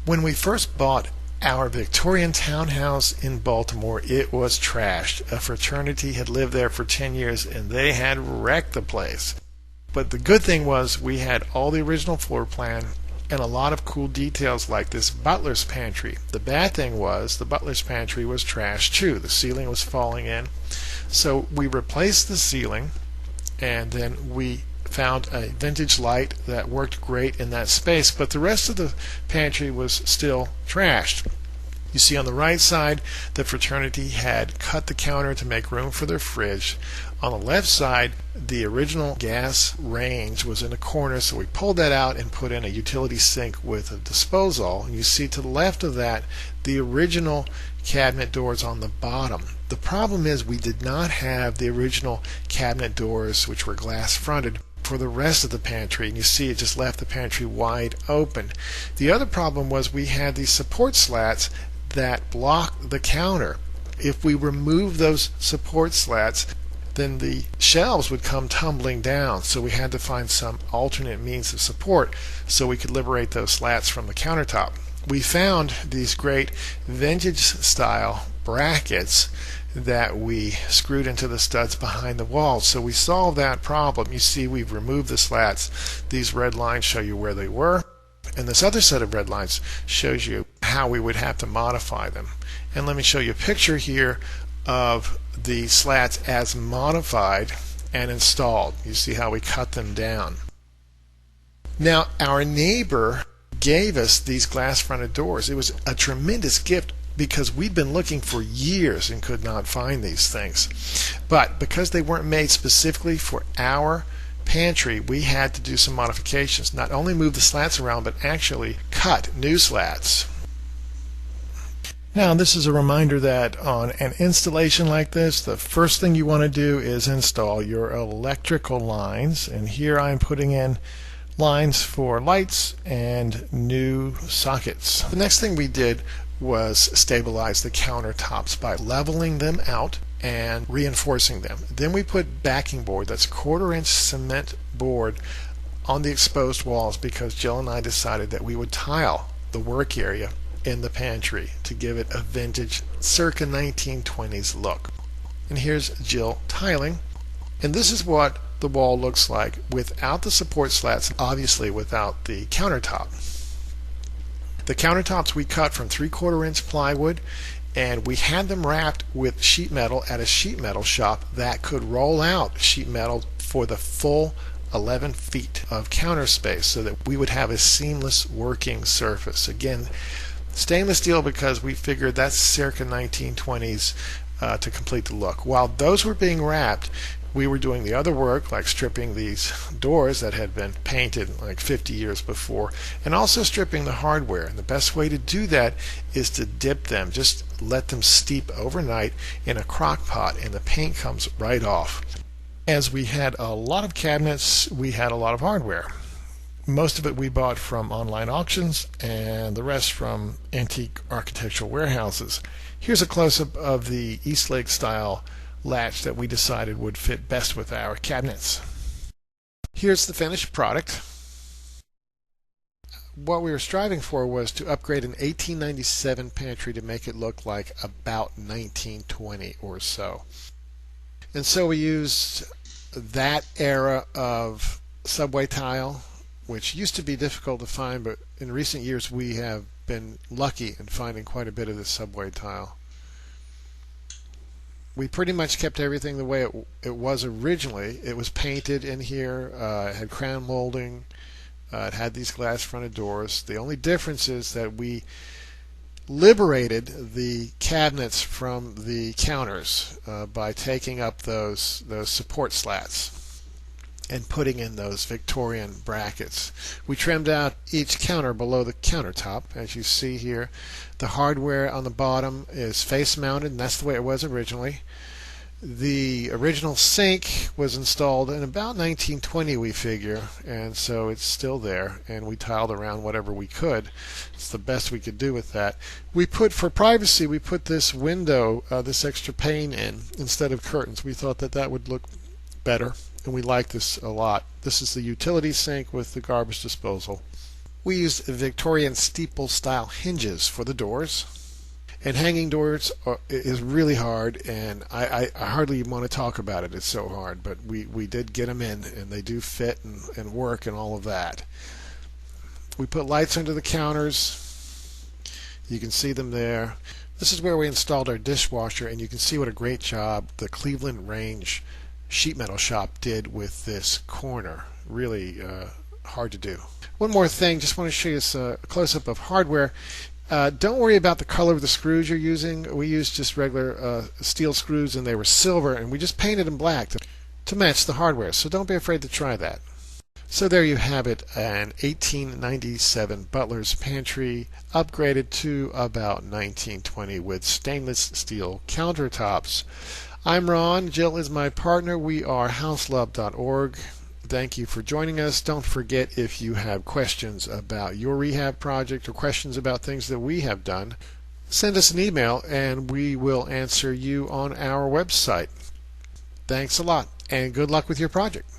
When we first bought our Victorian townhouse in Baltimore, it was trashed. A fraternity had lived there for 10 years and they had wrecked the place. But the good thing was we had all the original floor plan and a lot of cool details like this Butler's pantry. The bad thing was the Butler's pantry was trashed too. The ceiling was falling in. So we replaced the ceiling, and then we found a vintage light that worked great in that space, but the rest of the pantry was still trashed. You see on the right side, the fraternity had cut the counter to make room for their fridge. On the left side, the original gas range was in a corner, so we pulled that out and put in a utility sink with a disposal. And you see to the left of that, the original cabinet doors on the bottom. The problem is we did not have the original cabinet doors, which were glass fronted, for the rest of the pantry, and you see it just left the pantry wide open. The other problem was we had these support slats that block the counter. If we remove those support slats, then the shelves would come tumbling down, so we had to find some alternate means of support so we could liberate those slats from the countertop. We found these great vintage style brackets that we screwed into the studs behind the walls. So we solved that problem. You see we've removed the slats. These red lines show you where they were, and this other set of red lines shows you how we would have to modify them. And let me show you a picture here of the slats as modified and installed. You see how we cut them down. Now our neighbor gave us these glass fronted doors. It was a tremendous gift because we'd been looking for years and could not find these things. But because they weren't made specifically for our pantry, we had to do some modifications. Not only move the slats around, but actually cut new slats. Now, this is a reminder that on an installation like this, the first thing you want to do is install your electrical lines. And here I'm putting in lines for lights and new sockets. The next thing we did was stabilize the countertops by leveling them out and reinforcing them. Then we put backing board, that's 1/4-inch cement board, on the exposed walls because Jill and I decided that we would tile the work area in the pantry to give it a vintage circa 1920s look. And here's Jill tiling, and this is what the wall looks like without the support slats, obviously without the countertop. The countertops we cut from 3/4-inch plywood, and we had them wrapped with sheet metal at a sheet metal shop that could roll out sheet metal for the full 11 feet of counter space so that we would have a seamless working surface. Again, stainless steel because we figured that's circa 1920s to complete the look. While those were being wrapped, we were doing the other work like stripping these doors that had been painted like 50 years before, and also stripping the hardware. And the best way to do that is to dip them, just let them steep overnight in a crock pot and the paint comes right off. As we had a lot of cabinets, we had a lot of hardware. Most of it we bought from online auctions and the rest from antique architectural warehouses. Here's a close-up of the Eastlake style latch that we decided would fit best with our cabinets. Here's the finished product. What we were striving for was to upgrade an 1897 pantry to make it look like about 1920 or so. And so we used that era of subway tile, which used to be difficult to find, but in recent years we have been lucky in finding quite a bit of this subway tile. We pretty much kept everything the way it was originally. It was painted in here, it had crown molding, it had these glass fronted doors. The only difference is that we liberated the cabinets from the counters by taking up those support slats and putting in those Victorian brackets. We trimmed out each counter below the countertop. As you see here, the hardware on the bottom is face mounted, and that's the way it was originally. The original sink was installed in about 1920, we figure, and so it's still there, and we tiled around whatever we could. It's the best we could do with that. We put, for privacy, we put this window, this extra pane in instead of curtains. We thought that that would look better, and we like this a lot. This is the utility sink with the garbage disposal. We used Victorian steeple-style hinges for the doors. And hanging doors is really hard, and I hardly want to talk about it. It's so hard, but we did get them in, and they do fit and work and all of that. We put lights under the counters. You can see them there. This is where we installed our dishwasher, and you can see what a great job the Cleveland Range sheet metal shop did with this corner. Really hard to do. One more thing, just want to show you a close-up of hardware. Don't worry about the color of the screws you're using. We used just regular steel screws, and they were silver, and we just painted them black to match the hardware. So don't be afraid to try that. So there you have it, an 1897 Butler's Pantry upgraded to about 1920 with stainless steel countertops. I'm Ron. Jill is my partner. We are houselove.org. Thank you for joining us. Don't forget, if you have questions about your rehab project or questions about things that we have done, send us an email and we will answer you on our website. Thanks a lot, and good luck with your project.